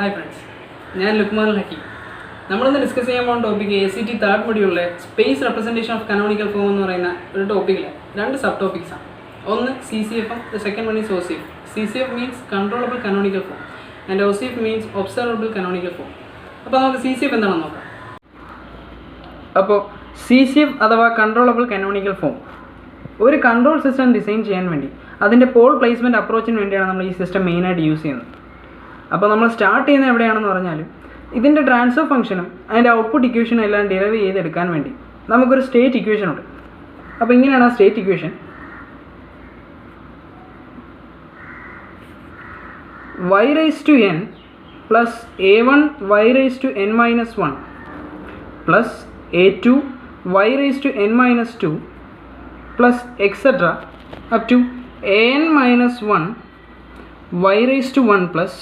Hi friends, I am Lukman Lucky. We will discuss the topic ACT third module space representation of canonical form ഒരു topic. Two subtopics. One CCF, the second one is OCF. CCF means controllable canonical form and OCF means observable canonical form. അപ്പോൾ നമുക്ക് CCF എന്താണെന്ന് നോക്കാം. അപ്പോൾ CCF അഥവാ controllable canonical form ഒരു control system design ചെയ്യാൻ വേണ്ടി അതിൻ്റെ പോൾ പ്ലേസ്മെൻറ്റ് അപ്രോച്ചിന് വേണ്ടിയാണ് നമ്മൾ ഈ സിസ്റ്റം മെയിനായിട്ട് യൂസ് ചെയ്യുന്നത്. അപ്പോൾ നമ്മൾ സ്റ്റാർട്ട് ചെയ്യുന്നത് എവിടെയാണെന്ന് പറഞ്ഞാൽ ഇതിൻ്റെ ട്രാൻസ്ഫർ ഫംഗ്ഷനും അതിൻ്റെ ഔട്ട്പുട്ട് ഇക്വേഷനും എല്ലാം ഡിറൈവ് ചെയ്തെടുക്കാൻ വേണ്ടി നമുക്കൊരു സ്റ്റേറ്റ് ഇക്വേഷൻ ഉണ്ട്. അപ്പോൾ ഇങ്ങനെയാണ് ആ state equation. y raised to n plus a1 y raised to n minus 1 plus a2 y raised to n minus 2 plus etc. up to an minus 1 y raised to 1 plus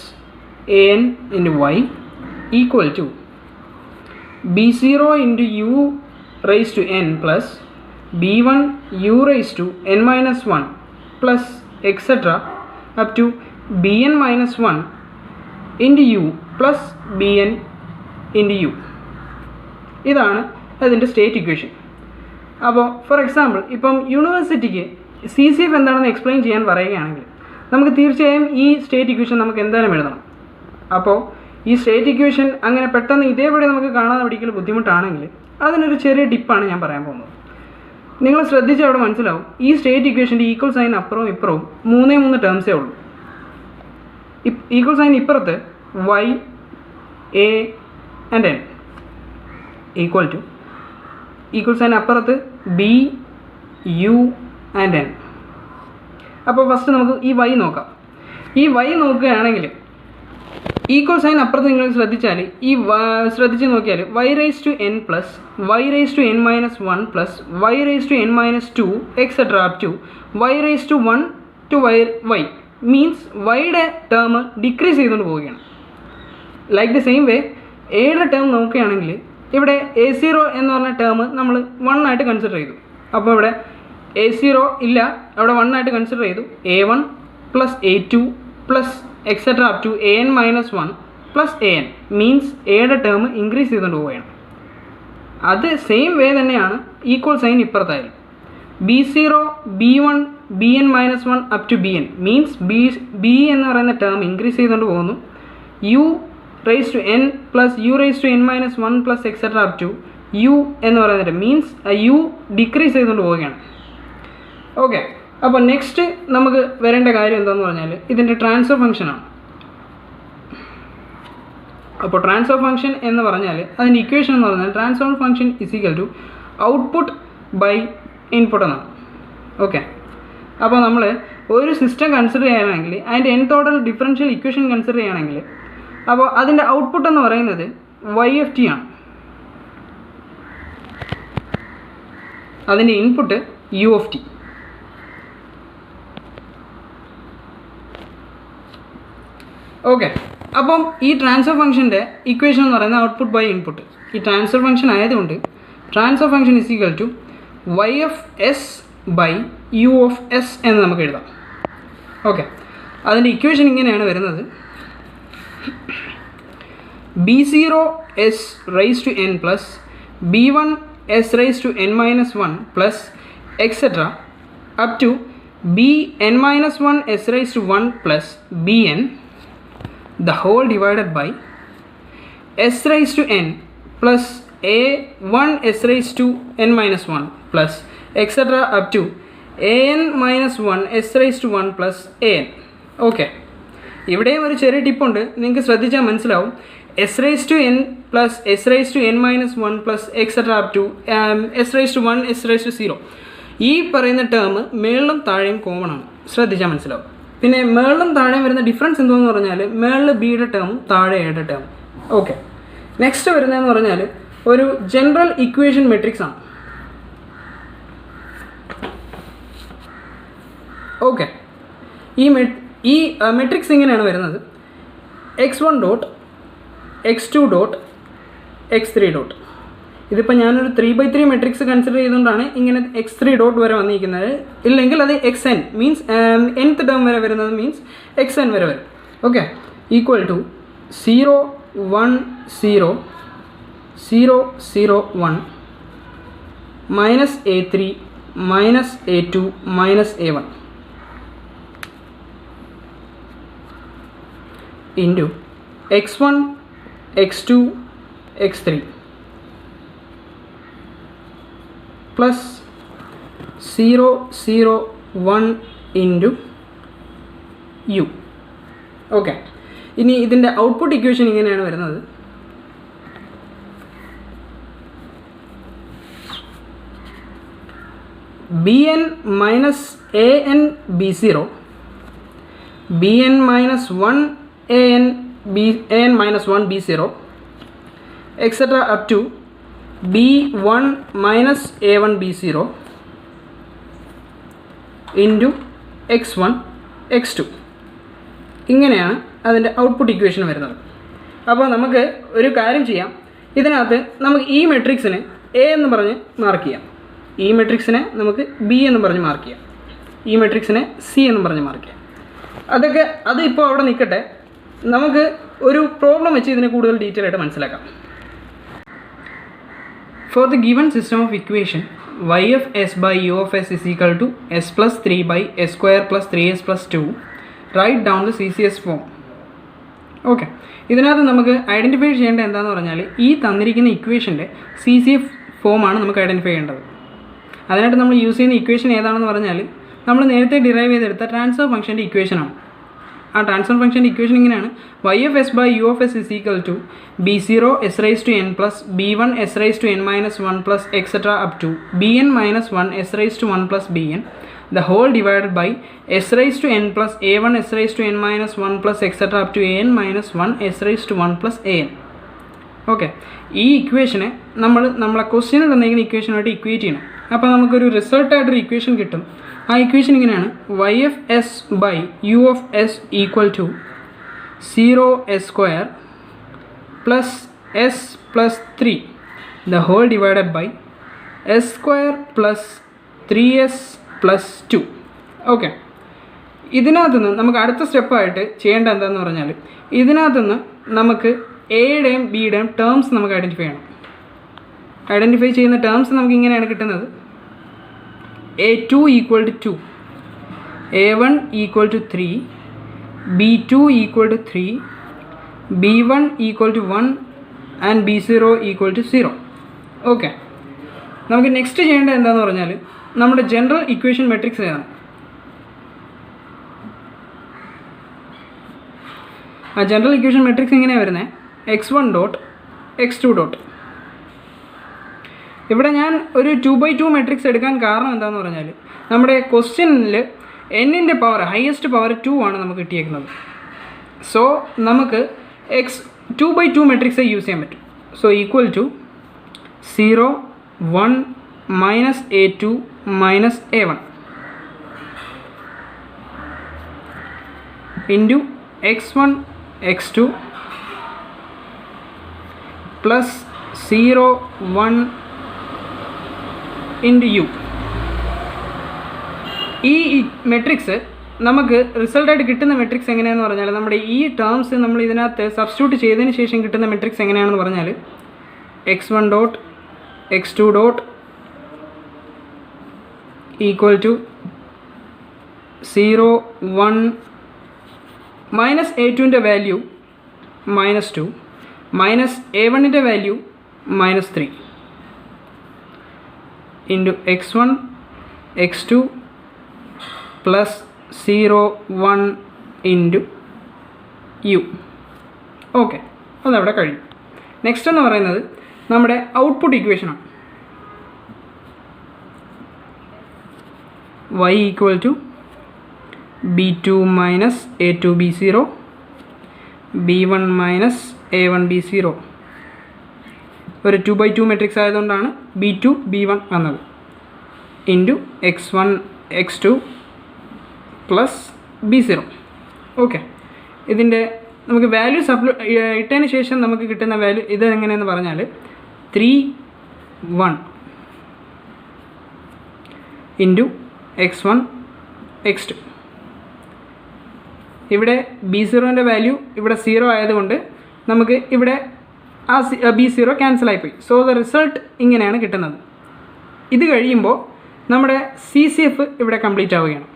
an into y equal to b0 into u raised to n plus b1 u raised to n minus 1 plus etc. up to bn minus 1 into u plus bn into u. ഇതാണ് അതിൻ്റെ state equation. അപ്പോൾ for example ഇപ്പം യൂണിവേഴ്സിറ്റിക്ക് CCF എന്താണെന്ന് explain ചെയ്യാൻ പറയുകയാണെങ്കിൽ നമുക്ക് തീർച്ചയായും ഈ സ്റ്റേറ്റ് ഇക്വേഷൻ നമുക്ക് എന്തായാലും എഴുതണം. അപ്പോൾ ഈ സ്റ്റേറ്റ് ഇക്വേഷൻ അങ്ങനെ പെട്ടെന്ന് ഇതേപടി നമുക്ക് കാണാതെ പഠിക്കൽ ബുദ്ധിമുട്ടാണെങ്കിൽ അതിനൊരു ചെറിയ ടിപ്പാണ് ഞാൻ പറയാൻ പോകുന്നത്. നിങ്ങൾ ശ്രദ്ധിച്ച് അവിടെ മനസ്സിലാവും ഈ സ്റ്റേറ്റ് ഇക്വേഷൻ്റെ ഈക്വൽ സൈൻ അപ്പുറവും ഇപ്പുറവും 3 ടേംസേ ഉള്ളൂ. ഈക്വൽ സൈൻ ഇപ്പുറത്ത് y a and n equal to equal sign അപ്പുറത്ത് b u and n. അപ്പോൾ ഫസ്റ്റ് നമുക്ക് ഈ y നോക്കാം. ഈ y നോക്കുകയാണെങ്കിൽ ഈക്വൽ സൈൻ അപ്പുറത്ത് നിങ്ങൾ ശ്രദ്ധിച്ചാൽ ശ്രദ്ധിച്ച് നോക്കിയാൽ y raised to n plus y raised to n minus 1 plus y raised to n minus 2 etc. up to y raised to 1 to y means വൈയുടെ ടേം ഡിക്രീസ് ചെയ്തുകൊണ്ട് പോവുകയാണ്. ലൈക്ക് ദി സെയിം വേ എയുടെ term നോക്കുകയാണെങ്കിൽ ഇവിടെ a0 എന്ന് പറഞ്ഞ term നമ്മൾ 1 ആയിട്ട് കൺസിഡർ ചെയ്തു. അപ്പോൾ ഇവിടെ a0 ഇല്ല, അവിടെ 1 ആയിട്ട് കൺസിഡർ ചെയ്തു. a1 plus a2 plus etcetera up to an minus 1 plus an means എയുടെ ടേം ഇൻക്രീസ് ചെയ്തുകൊണ്ട് പോവുകയാണ്. അത് സെയിം വേ തന്നെയാണ് ഈക്വൽ സൈൻ ഇപ്പുറത്തായാലും b0 b1 bn minus 1 up to bn means b എന്ന് പറയുന്ന ടേം ഇൻക്രീസ് ചെയ്തുകൊണ്ട് പോകുന്നു. u raise to n plus u raise to n minus 1 plus etcetera up to u എന്ന് പറയുന്നത് മീൻസ് u ഡിക്രീസ് ചെയ്തുകൊണ്ട് പോവുകയാണ്. Okay, അപ്പോൾ നെക്സ്റ്റ് നമുക്ക് വരേണ്ട കാര്യം എന്താണെന്ന് പറഞ്ഞാൽ ഇതിൻ്റെ ട്രാൻസ്ഫർ ഫംഗ്ഷനാണ്. അപ്പോൾ ട്രാൻസ്ഫർ ഫംഗ്ഷൻ എന്ന് പറഞ്ഞാൽ അതിൻ്റെ ഇക്വേഷൻ എന്ന് പറഞ്ഞാൽ transfer function is equal to output by input എന്നാണ്. ഓക്കെ, അപ്പോൾ നമ്മൾ ഒരു സിസ്റ്റം കൺസിഡർ ചെയ്യുകയാണെങ്കിൽ അതിൻ്റെ nth order differential equation consider ചെയ്യുകയാണെങ്കിൽ അപ്പോൾ അതിൻ്റെ ഔട്ട്പുട്ട് എന്ന് പറയുന്നത് y(t) ആണ്, അതിൻ്റെ ഇൻപുട്ട് u(t). ഓക്കെ, അപ്പം ഈ ട്രാൻസ്ഫർ ഫംഗ്ഷൻ്റെ ഇക്വേഷൻ എന്ന് പറയുന്നത് ഔട്ട്പുട്ട് ബൈ ഇൻപുട്ട്. ഈ ട്രാൻസ്ഫർ ഫംഗ്ഷൻ ആയതുകൊണ്ട് transfer function is equal to y(s) by u(s) എന്ന് നമുക്ക് എഴുതാം. ഓക്കെ, അതിൻ്റെ ഇക്വേഷൻ ഇങ്ങനെയാണ് വരുന്നത്. b0 s raised to n plus b1 s raised to n minus 1 plus etc. up to bn minus 1 s raised to 1 plus bn the whole divided by s raised to n plus a1 s raised to n minus 1 plus etc. up to an minus 1 s raised to 1 plus an. Okay, ഇവിടെയും ഒരു ചെറിയ ടിപ്പുണ്ട്, നിങ്ങൾക്ക് ശ്രദ്ധിച്ചാൽ മനസ്സിലാവും. s raised to n plus s raised to n minus 1 plus etc. up to s raised to 1 s raised to 0 ഈ പറയുന്ന term മേളിലും താഴെയും common ആണ്, ശ്രദ്ധിച്ചാൽ മനസ്സിലാവും. പിന്നെ മേളിലും താഴെയും വരുന്ന ഡിഫറൻസ് എന്താണെന്ന് പറഞ്ഞാൽ മേളിൽ ബിയുടെ ടേമും താഴെ എയുടെ ടേമും. ഓക്കെ, നെക്സ്റ്റ് വരുന്നതെന്ന് പറഞ്ഞാൽ ഒരു ജനറൽ ഇക്വേഷൻ മെട്രിക്സ് ആണ്. ഓക്കെ, ഈ മെട്രിക്സ് ഇങ്ങനെയാണ് വരുന്നത്: x1 dot x2 dot x3 dot. ഇതിപ്പോൾ ഞാനൊരു 3/3 മെട്രിക്സ് കൺസിഡർ ചെയ്തുകൊണ്ടാണ് ഇങ്ങനെ x3 ഡോട്ട് വരെ വന്നിരിക്കുന്നത്. ഇല്ലെങ്കിൽ അത് xn മീൻസ് nth ടേം വരെ വരുന്നത് മീൻസ് xn വരെ വരും. Okay, equal to 0 1 0 0 0 1 minus a3 minus a2 minus a1 into x1 x2 x3 plus 0 0 1 into u. Okay, ഇനി ഇതിൻ്റെ ഔട്ട്പുട്ട് ഇക്വേഷൻ ഇങ്ങനെയാണ് വരുന്നത്. bn minus an b0 bn minus 1 an minus 1 b0 etc. up to b1 minus a1 b0 into x1 x2. ഇങ്ങനെയാണ് അതിൻ്റെ output equation വരുന്നത്. അപ്പോൾ നമുക്ക് ഒരു കാര്യം ചെയ്യാം. ഇതിനകത്ത് നമുക്ക് ഈ മെട്രിക്സിന് എ എന്ന് പറഞ്ഞ് മാർക്ക് ചെയ്യാം, ഈ മെട്രിക്സിനെ നമുക്ക് ബി എന്ന് പറഞ്ഞ് മാർക്ക് ചെയ്യാം, ഈ മെട്രിക്സിനെ സി എന്ന് പറഞ്ഞ് മാർക്ക് ചെയ്യാം. അത് ഇപ്പോൾ അവിടെ നിൽക്കട്ടെ. നമുക്ക് ഒരു പ്രോബ്ലം വെച്ച് ഇതിനെ കൂടുതൽ ഡീറ്റെയിൽ ആയിട്ട് മനസ്സിലാക്കാം. For the given system of equation y of s by u of s is equal to s plus 3 by s square plus 3s plus 2, write down the CCS form. Okay, ഇതിനകത്ത് നമുക്ക് identify ചെയ്യേണ്ടത് എന്താണെന്ന് പറഞ്ഞാൽ ഈ തന്നിരിക്കുന്ന ഇക്വേഷൻ്റെ CCF ഫോമാണ് നമുക്ക് identify ചെയ്യേണ്ടത്. അതിനായിട്ട് നമ്മൾ യൂസ് ചെയ്യുന്ന ഇക്വേഷൻ ഏതാണെന്ന് പറഞ്ഞാൽ നമ്മൾ നേരത്തെ ഡിറൈവ് ചെയ്തെടുത്ത ട്രാൻസ്ഫർ ഫംഗ്ഷൻ്റെ ഇക്വേഷനാണ്. ആ ട്രാൻസ്ഫർ ഫംഗ്ഷൻ്റെ ഇക്വേഷൻ ഇങ്ങനെയാണ്: y of s by u of s is equal to b0 s raised to n plus b1 s raised to n minus 1 plus etc. up to bn minus 1 s raised to 1 plus bn, the whole divided by s raised to n plus a1 s raised to n minus 1 plus etc. up to an minus 1 s raised to 1 plus an. Okay, ഈ ഇക്വേഷനെ നമ്മളെ ക്വസ്റ്റ്യനിൽ തന്നിരിക്കുന്ന ഇക്വേഷനുമായിട്ട് equate ചെയ്യണം. അപ്പോൾ നമുക്കൊരു റിസൾട്ടായിട്ടൊരു equation കിട്ടും. ആ equation ഇങ്ങനെയാണ്: y of s by u of s equal to 0 s square plus s plus 3 the whole divided by s square plus 3s plus 2. Okay, ഇതിനകത്തുനിന്ന് നമുക്ക് അടുത്ത സ്റ്റെപ്പായിട്ട് ചെയ്യേണ്ട എന്താണെന്ന് പറഞ്ഞാൽ ഇതിനകത്തുനിന്ന് നമുക്ക് എയുടെയും ബിയുടെയും ടേംസ് നമുക്ക് ഐഡൻറ്റിഫൈ ചെയ്യണം. ഐഡൻറ്റിഫൈ ചെയ്യുന്ന ടേംസ് നമുക്ക് ഇങ്ങനെയാണ് കിട്ടുന്നത്: a2 equal to 2, a1 equal to 3, b2 equal to 3, b1 equal to 1 and b0 equal to 0. Okay, നമുക്ക് നെക്സ്റ്റ് ചെയ്യേണ്ടത് എന്താണെന്ന് പറഞ്ഞാൽ നമ്മുടെ ജനറൽ ഇക്വേഷൻ മെട്രിക്സ് ഏതാണ്? ആ ജനറൽ ഇക്വേഷൻ മെട്രിക്സ് എങ്ങനെയാണ് വരുന്നത്? x1 dot x2 dot. ഇവിടെ ഞാൻ ഒരു 2/2 മെട്രിക്സ് എടുക്കാൻ കാരണം എന്താണെന്ന് പറഞ്ഞാൽ നമ്മുടെ ക്വസ്റ്റ്യനിൽ എന്നിൻ്റെ പവർ ഹയസ്റ്റ് പവർ 2 ആണ് നമുക്ക് കിട്ടിയേക്കുന്നത്. സോ നമുക്ക് 2/2 മെട്രിക്സ് യൂസ് ചെയ്യാൻ പറ്റും. So equal to 0 1 minus a2 minus a1 into x1 x2 plus 0 1 into u. ഈ മെട്രിക്സ് നമുക്ക് റിസൾട്ടായിട്ട് കിട്ടുന്ന മെട്രിക്സ് എങ്ങനെയാണെന്ന് പറഞ്ഞാൽ നമ്മുടെ ഈ ടേംസ് നമ്മൾ ഇതിനകത്ത് സബ്സ്റ്റിറ്റ്യൂട്ട് ചെയ്തതിന് ശേഷം കിട്ടുന്ന മെട്രിക്സ് എങ്ങനെയാണെന്ന് പറഞ്ഞാൽ x1 dot x2 dot equal to 0 1 minus a2ൻ്റെ വാല്യൂ -2 മൈനസ് a1ൻ്റെ value -3 into x1 x2 plus 0 1 into u. Okay, അതവിടെ കഴിയും. നെക്സ്റ്റ് എന്ന് പറയുന്നത് നമ്മുടെ ഔട്ട്പുട്ട് ഇക്വേഷനാണ്. y equal to b2 minus a2 b0 b1 minus a1 b0. ഒരു 2/2 മെട്രിക്സ് ആയതുകൊണ്ടാണ് b2 b1 വന്നത്. Into x1 x2 plus b0. Okay, ഇതിൻ്റെ നമുക്ക് വാല്യൂസ് ഇട്ടതിന് ശേഷം നമുക്ക് കിട്ടുന്ന വാല്യൂ ഇത് എങ്ങനെയെന്ന് പറഞ്ഞാൽ 3 1 ഇൻറ്റു x1 x2. ഇവിടെ b0ൻ്റെ വാല്യൂ ഇവിടെ 0 ആയതുകൊണ്ട് നമുക്ക് ഇവിടെ ആ B0 ക്യാൻസലായിപ്പോയി. സോ ദ റിസൾട്ട് ഇങ്ങനെയാണ് കിട്ടുന്നത്. ഇത് കഴിയുമ്പോൾ നമ്മുടെ CCF ഇവിടെ കംപ്ലീറ്റ് ആവുകയാണ്.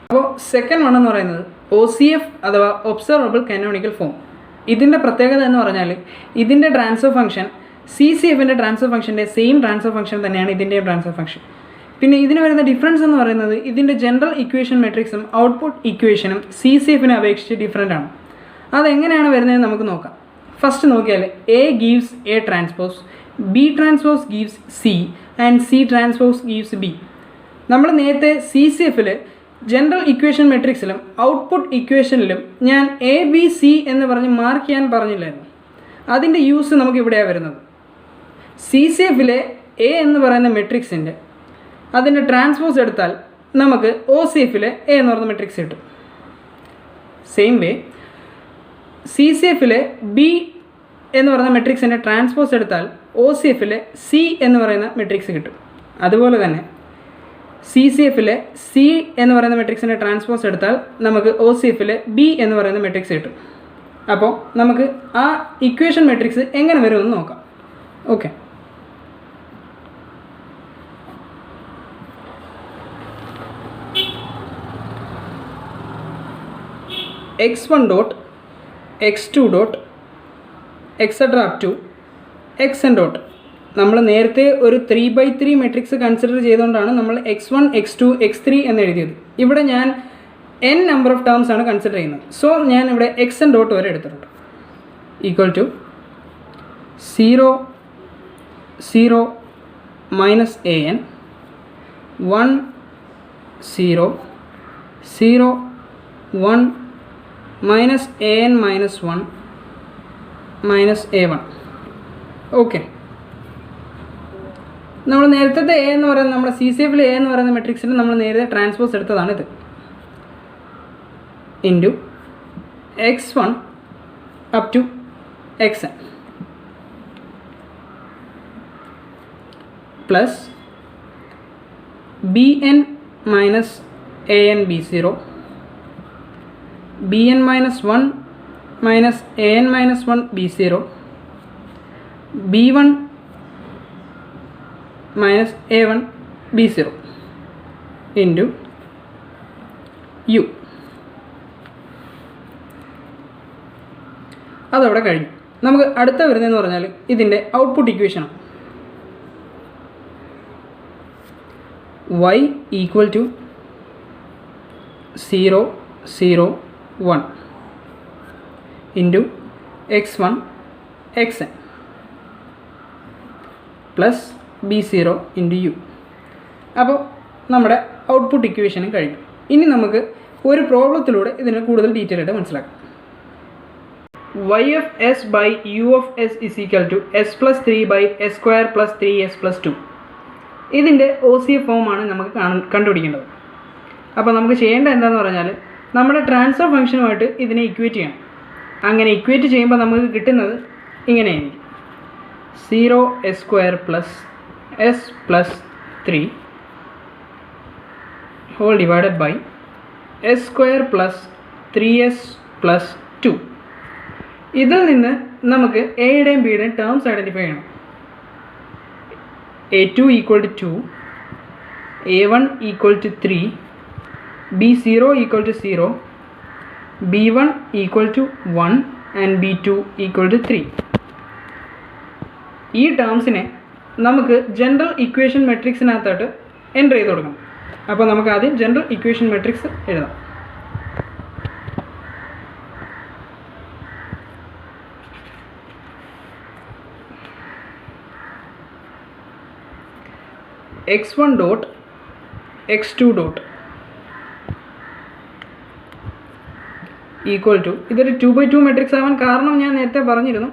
അപ്പോൾ സെക്കൻഡ് വൺ എന്ന് പറയുന്നത് OCF അഥവാ ഒബ്സർവബിൾ കാനോണിക്കൽ ഫോം. ഇതിൻ്റെ പ്രത്യേകത എന്ന് പറഞ്ഞാൽ ഇതിൻ്റെ ട്രാൻസ്ഫർ ഫംഗ്ഷൻ CCFൻ്റെ ട്രാൻസ്ഫർ ഫംഗ്ഷൻ്റെ സെയിം ട്രാൻസ്ഫർ ഫംഗ്ഷൻ തന്നെയാണ് ഇതിൻ്റെയും ട്രാൻസ്ഫർ ഫംഗ്ഷൻ. പിന്നെ ഇതിന് വരുന്ന ഡിഫറൻസ് എന്ന് പറയുന്നത് ഇതിൻ്റെ ജനറൽ ഇക്വേഷൻ മെട്രിക്സും ഔട്ട്പുട്ട് ഇക്വേഷനും CCFനെ അപേക്ഷിച്ച് ഡിഫറൻ്റ് ആണ്. അതെങ്ങനെയാണ് വരുന്നതെന്ന് നമുക്ക് നോക്കാം. ഫസ്റ്റ് നോക്കിയാൽ A gives A transpose, B transpose gives C and C transpose gives B. നമ്മൾ നേരത്തെ CCFൽ ജനറൽ ഇക്വേഷൻ മെട്രിക്സിലും ഔട്ട്പുട്ട് ഇക്വേഷനിലും ഞാൻ ABC എന്ന് പറഞ്ഞ് മാർക്ക് ചെയ്യാൻ പറഞ്ഞില്ലായിരുന്നു. അതിൻ്റെ യൂസ് നമുക്ക് ഇവിടെയാണ് വരുന്നത്. CCFലെ A എന്ന് പറയുന്ന മെട്രിക്സിൻ്റെ അതിൻ്റെ ട്രാൻസ്പോസ് എടുത്താൽ നമുക്ക് OCFലെ A എന്ന് പറയുന്ന മെട്രിക്സ് കിട്ടും. സെയിം വേ CCFലെ B എന്ന് പറയുന്ന മെട്രിക്സിൻ്റെ ട്രാൻസ്പോസ് എടുത്താൽ OCFലെ C എന്ന് പറയുന്ന മെട്രിക്സ് കിട്ടും. അതുപോലെ തന്നെ CCFലെ C എന്ന് പറയുന്ന മെട്രിക്സിൻ്റെ ട്രാൻസ്പോസ് എടുത്താൽ നമുക്ക് OCFലെ B എന്ന് പറയുന്ന മെട്രിക്സ് കിട്ടും. അപ്പോൾ നമുക്ക് ആ ഇക്വേഷൻ മെട്രിക്സ് എങ്ങനെ വരുമെന്ന് നോക്കാം. Okay, x1 dot x2 dot etcetera up to xn dot. നമ്മൾ നേരത്തെ ഒരു 3x3 മെട്രിക്സ് കൺസിഡർ ചെയ്തുകൊണ്ടാണ് നമ്മൾ x1 x2 x3 എന്ന് എഴുതിയത്. ഇവിടെ ഞാൻ n നമ്പർ ഓഫ് ടേംസ് ആണ് കൺസിഡർ ചെയ്യുന്നത്. സോ ഞാൻ ഇവിടെ xn ഡോട്ട് വരെ എടുത്തിട്ടുണ്ട്. Equal to 0 0 minus an 1 0 0 1 minus an minus 1 minus a1. Okay, നമ്മൾ നേരത്തെ A എന്ന് പറയുന്നത് നമ്മുടെ CCFലെ A എന്ന് പറയുന്ന മെട്രിക്സിന് നമ്മൾ നേരത്തെ ട്രാൻസ്പോസ് എടുത്തതാണിത്. Into x1 up to xn plus bn minus an b0 bn minus 1 minus an minus 1 b0 b1 minus a1 b0 into u. അതവിടെ കഴിഞ്ഞു. നമുക്ക് അടുത്ത വരുന്നതെന്ന് പറഞ്ഞാൽ ഇതിൻ്റെ ഔട്ട്പുട്ട് ഇക്വേഷനാണ്. y equal to 0 0 1 into x1 xn plus b0 into u. അപ്പോൾ നമ്മുടെ ഔട്ട്പുട്ട് ഇക്വേഷനും കഴിഞ്ഞു. ഇനി നമുക്ക് ഒരു പ്രോബ്ലത്തിലൂടെ ഇതിനെ കൂടുതൽ ഡീറ്റെയിൽ ആയിട്ട് മനസ്സിലാക്കാം. y of s by u of s is equal to s plus 3 by s square plus 3s plus 2. ഇതിൻ്റെ OCF ഫോമാണ് നമുക്ക് കണ്ടുപിടിക്കേണ്ടത്. അപ്പോൾ നമുക്ക് ചെയ്യേണ്ട എന്താണെന്ന് പറഞ്ഞാൽ നമ്മുടെ ട്രാൻസ്ഫർ ഫംഗ്ഷനുമായിട്ട് ഇതിനെ ഇക്വേറ്റ് ചെയ്യണം. അങ്ങനെ ഇക്വേറ്റ് ചെയ്യുമ്പോൾ നമുക്ക് കിട്ടുന്നത് ഇങ്ങനെയായിരിക്കും 0s square plus s plus 3 whole divided by s square plus 3s plus 2. ഇതിൽ നിന്ന് നമുക്ക് എയുടെയും ബിയുടെയും ടേംസ് ഐഡൻറ്റിഫൈ ചെയ്യണം. a2 equal to 2, a1 equal to 3, b0 equal to 0, b1 equal to 1 and b2 equal to 3. ഈ ടേംസിനെ നമുക്ക് general equation മെട്രിക്സിനകത്തോട്ട് enter ചെയ്ത് കൊടുക്കണം. അപ്പോൾ നമുക്ക് ആദ്യം ജനറൽ ഇക്വേഷൻ മെട്രിക്സ് എഴുതാം. x1 dot x2 dot equal to, ഇതൊരു 2/2 മെട്രിക്സ് ആവാൻ കാരണം ഞാൻ നേരത്തെ പറഞ്ഞിരുന്നു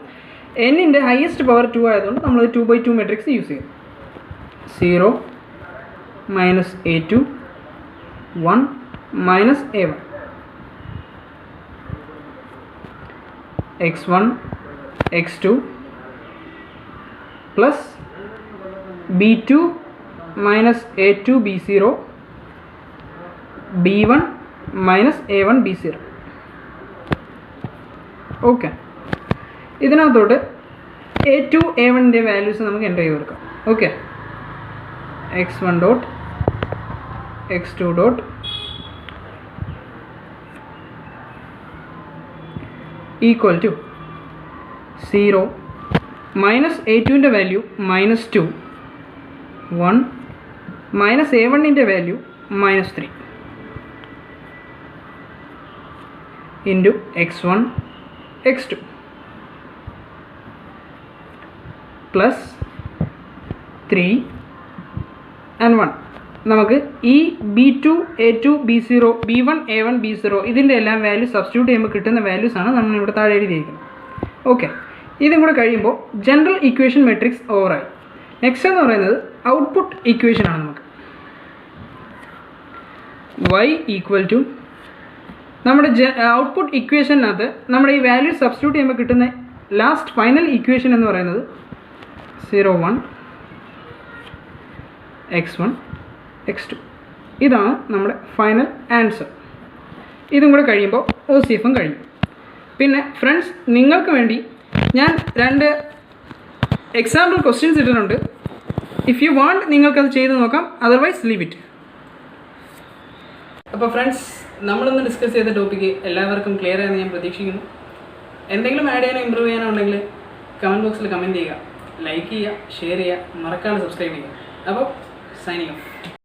എന്നിൻ്റെ ഹയസ്റ്റ് പവർ 2 ആയതുകൊണ്ട് നമ്മൾ 2/2 മെട്രിക്സ് യൂസ് ചെയ്യും. 0 minus a2 1 minus a1 x1 x2 plus b2 minus a2 b0 b1 minus a1 b0. Okay, ഇതിനകത്തോട്ട് A2 A1ൻ്റെ വാല്യൂസ് നമുക്ക് എൻ്റർ ചെയ്ത് കൊടുക്കാം. Okay, x1 dot x2 dot equal to 0 minus A2ൻ്റെ value -2 1 minus A1ൻ്റെ value -3 into x1 x2 plus 3 and 1. നമുക്ക് ഈ B2 A2 B0 B1 A1 B0 ഇതിൻ്റെ എല്ലാം വാല്യൂ സബ്സ്റ്റിറ്റ്യൂട്ട് ചെയ്യുമ്പോൾ കിട്ടുന്ന വാല്യൂസാണ് നമ്മളിവിടെ താഴെ എഴുതിയിരിക്കുന്നത്. ഓക്കെ, ഇതും കൂടെ കഴിയുമ്പോൾ ജനറൽ ഇക്വേഷൻ മെട്രിക്സ് ഓവറായി. നെക്സ്റ്റ് എന്ന് പറയുന്നത് ഔട്ട്പുട്ട് ഇക്വേഷനാണ്. നമുക്ക് y ഈക്വൽ ടു നമ്മുടെ ഔട്ട്പുട്ട് ഇക്വേഷനകത്ത് നമ്മുടെ ഈ വാല്യൂ സബ്സ്റ്റിറ്റ്യൂട്ട് ചെയ്യുമ്പോൾ കിട്ടുന്ന ലാസ്റ്റ് ഫൈനൽ ഇക്വേഷൻ എന്ന് പറയുന്നത് 0 1 x1 x2. ഇതാണ് നമ്മുടെ ഫൈനൽ ആൻസർ. ഇതും കൂടെ കഴിയുമ്പോൾ OCFും കഴിയും. പിന്നെ ഫ്രണ്ട്സ്, നിങ്ങൾക്ക് വേണ്ടി ഞാൻ 2 എക്സാമ്പിൾ ക്വസ്റ്റ്യൻസ് ഇട്ടിട്ടുണ്ട്. ഇഫ് യു വാണ്ട് നിങ്ങൾക്കത് ചെയ്ത് നോക്കാം, അതർവൈസ് ലീവ് ഇറ്റ്. അപ്പോൾ ഫ്രണ്ട്സ്, നമ്മളിന്ന് ഡിസ്കസ് ചെയ്ത ടോപ്പിക്ക് എല്ലാവർക്കും ക്ലിയർ ആയെന്ന് ഞാൻ പ്രതീക്ഷിക്കുന്നു. എന്തെങ്കിലും ആഡ് ചെയ്യാനോ ഇമ്പ്രൂവ് ചെയ്യാനോ ഉണ്ടെങ്കിൽ കമൻറ്റ് ബോക്സിൽ കമൻറ്റ് ചെയ്യുക, ലൈക്ക് ചെയ്യുക, ഷെയർ ചെയ്യുക, മറക്കാതെ സബ്സ്ക്രൈബ് ചെയ്യുക. അപ്പോൾ സൈനിങ് ഓഫ്.